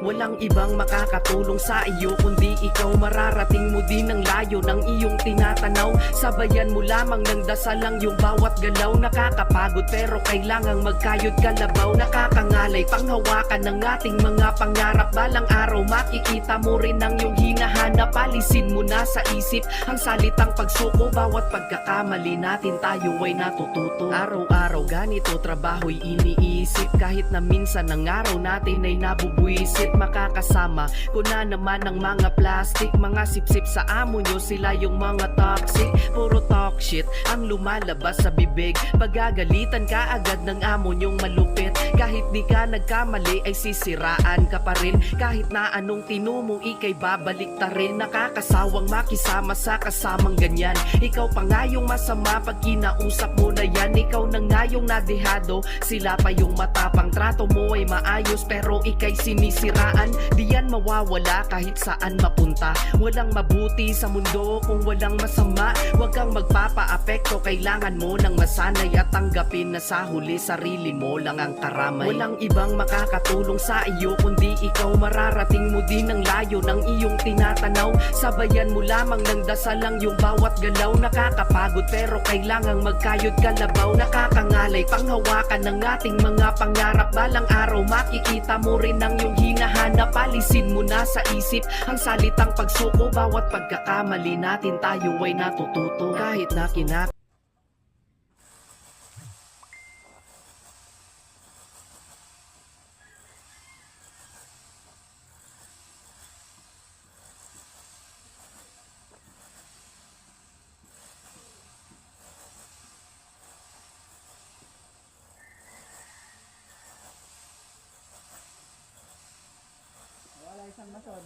Walang ibang makakatulong sa iyo kundi ikaw. Mararating mo din ang layo ng iyong tinatanaw. Sabayan mo lamang ng dasal ang iyong bawat galaw. Nakakapagod pero kailangang magkayod kalabaw. Nakakangalay panghawakan ng ating mga pangarap. Balang araw makikita mo rin ang iyong hinahanap. Alisin mo na sa isip ang salitang pagsuko. Bawat pagkakamali natin tayo ay natututo. Araw-araw ganito trabaho'y iniisip. Kahit na minsan ang araw natin ay nabubwisit. Makakasama ko na naman ang mga plastic. Mga sipsip sa amo nyo, sila yung mga toxic. Puro talk shit ang lumalabas sa bibig. Pagagalitan ka agad ng amo nyong malupit. Kahit di ka nagkamali ay sisiraan ka pa rin. Kahit na anong tinumong ikay babalik ta rin. Nakakasawang makisama sa kasamang ganyan. Ikaw pa nga yung masama pag kinausap mo na yan. Ikaw na nga yung nadehado, sila pa yung matapang. Trato mo ay maayos pero ikay sinisiraan. Di yan mawawala kahit saan mapunta. Walang mabuti sa mundo kung walang masama. Huwag kang magpapa-apekto, kailangan mo nang masanay at tanggapin na sa huli sarili mo lang ang karamay. Walang ibang makakatulong sa iyo kundi ikaw. Mararating mo din ang layo ng iyong tinatanaw. Sabayan mo lamang ng dasal ang iyong bawat galaw. Nakakapagod pero kailangang magkayod kalabaw. Nakakangalay panghawakan ng ating mga pangarap. Balang araw makikita mo rin ang iyong hinahanap. Alisin mo na sa isip ang salitang pagsuko. Bawat pagkakamali natin tayo ay natututo. Kahit na Wala isang mason.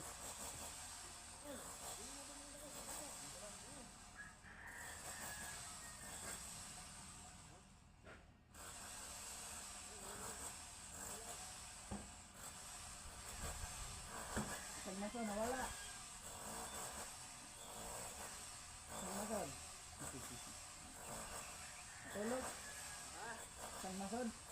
Isang mason, nawala. Isang mason. Tulog. Isang mason.